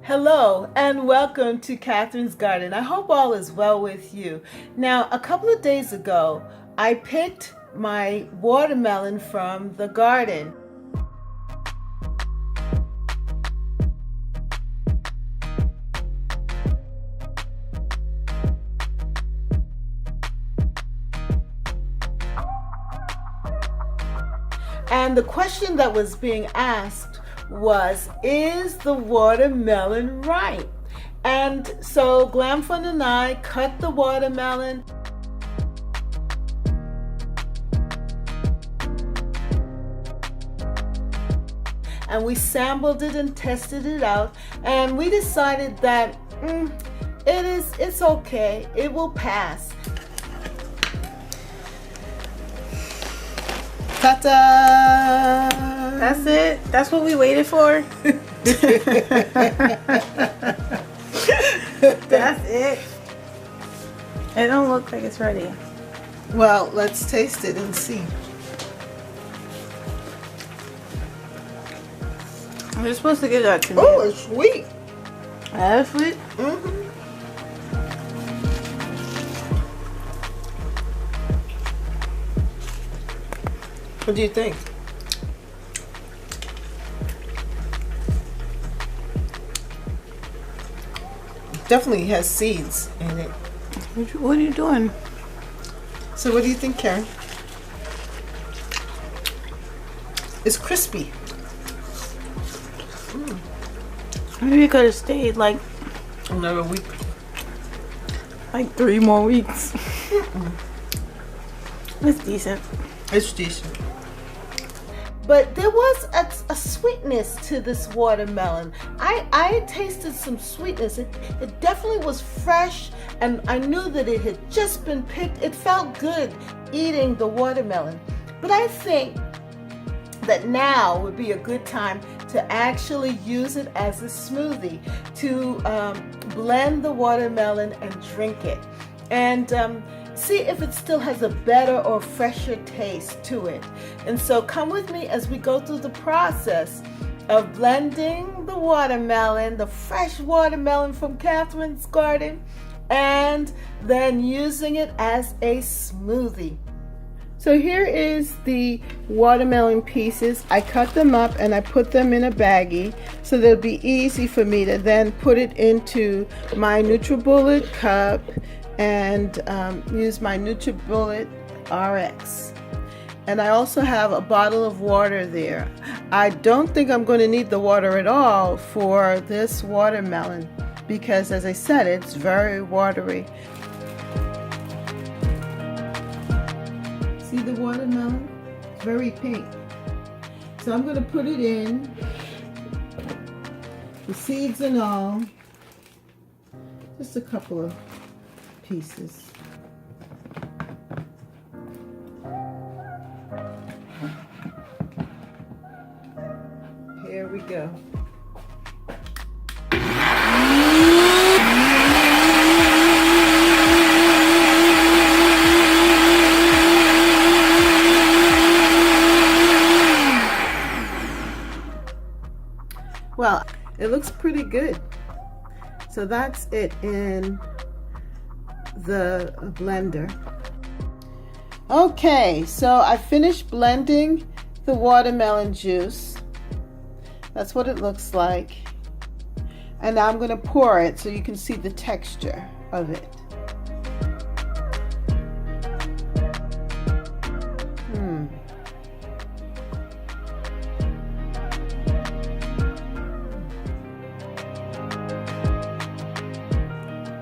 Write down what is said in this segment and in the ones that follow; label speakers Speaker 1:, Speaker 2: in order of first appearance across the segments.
Speaker 1: Hello and welcome to Catherine's Garden. I hope all is well with you. Now, a couple of days ago, I picked my watermelon from the garden. And the question that was being asked was, is the watermelon ripe? And so Glamfun and I cut the watermelon. And we sampled it and tested it out, and we decided that it's okay, it will pass. Ta-da!
Speaker 2: That's it? That's what we waited for? That's it? It don't look like it's ready.
Speaker 1: Well, let's taste it and see.
Speaker 2: You're supposed to give that to me.
Speaker 1: Oh, it's sweet.
Speaker 2: That's sweet?
Speaker 1: Mm-hmm. What do you think? Definitely has seeds in it.
Speaker 2: What are you doing?
Speaker 1: So what do you think, Karen? It's crispy.
Speaker 2: Maybe it could have stayed like
Speaker 1: Another week.
Speaker 2: 3 more weeks. It's decent.
Speaker 1: It's decent. But there was a sweetness to this watermelon. I tasted some sweetness. It definitely was fresh, and I knew that it had just been picked. It felt good eating the watermelon. But I think that now would be a good time to actually use it as a smoothie, to blend the watermelon and drink it. And see if it still has a better or fresher taste to it. And so come with me as we go through the process of blending the watermelon, the fresh watermelon from Catherine's garden, and then using it as a smoothie. So here is the watermelon pieces. I cut them up and I put them in a baggie so that it'll be easy for me to then put it into my NutriBullet cup and use my NutriBullet RX. And I also have a bottle of water there. I don't think I'm going to need the water at all for this watermelon because, as I said, it's very watery. See the watermelon? It's very pink. So I'm going to put it in, the seeds and all, just a couple of pieces. Here we go. Well, it looks pretty good. So that's it in the blender. Okay, so I finished blending the watermelon juice. That's what it looks like. And now I'm going to pour it so you can see the texture of it.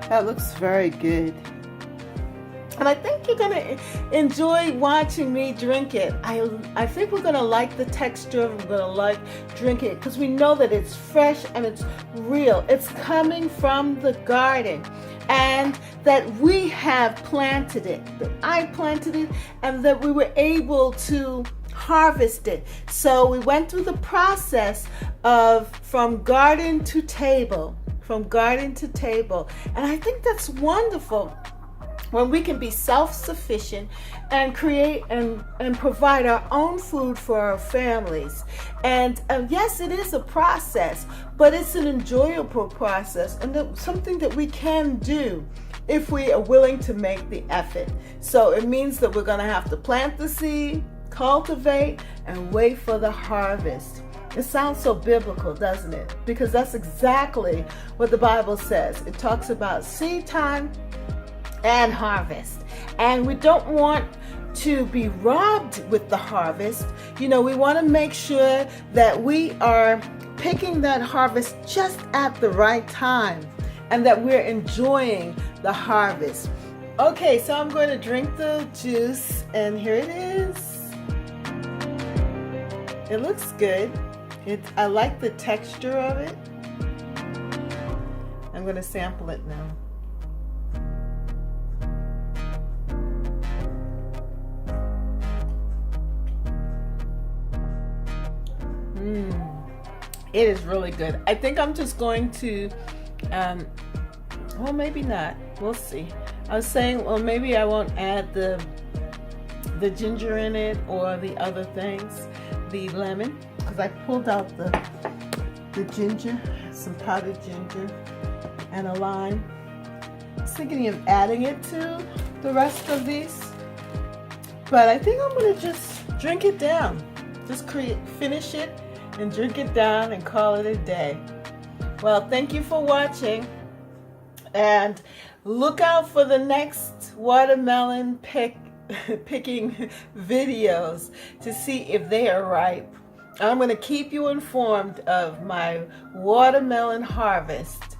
Speaker 1: That looks very good. And I think you're going to enjoy watching me drink it. I think we're going to like the texture. We're going to like drink it because we know that it's fresh and it's real. It's coming from the garden, and that we have planted it, that I planted it, and that we were able to harvest it. So we went through the process of from garden to table. And I think that's wonderful. when we can be self-sufficient and create and provide our own food for our families. And yes, it is a process, but it's an enjoyable process and something that we can do if we are willing to make the effort. So it means that we're going to have to plant the seed, cultivate, and wait for the harvest. It sounds so biblical, doesn't it? Because that's exactly what the Bible says. It talks about seed time and harvest. And we don't want to be robbed with the harvest. We want to make sure that we are picking that harvest just at the right time and that we're enjoying the harvest. Okay, so I'm going to drink the juice, and here it is. It looks good. I like the texture of it. I'm going to sample it now. It is really good. I think I'm just going to, well, maybe not. We'll see. I was saying, well, maybe I won't add the ginger in it or the other things, the lemon, because I pulled out the ginger, some powdered ginger, and a lime. I was thinking of adding it to the rest of these, but I think I'm going to just drink it down. Just finish it and drink it down and call it a day. Well, thank you for watching, and look out for the next watermelon picking videos to see if they are ripe. I'm going to keep you informed of my watermelon harvest.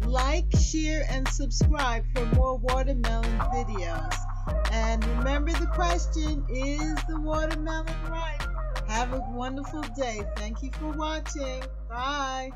Speaker 1: Like, share, and subscribe for more watermelon videos. And remember the question, is the watermelon ripe? Have a wonderful day. Thank you for watching. Bye.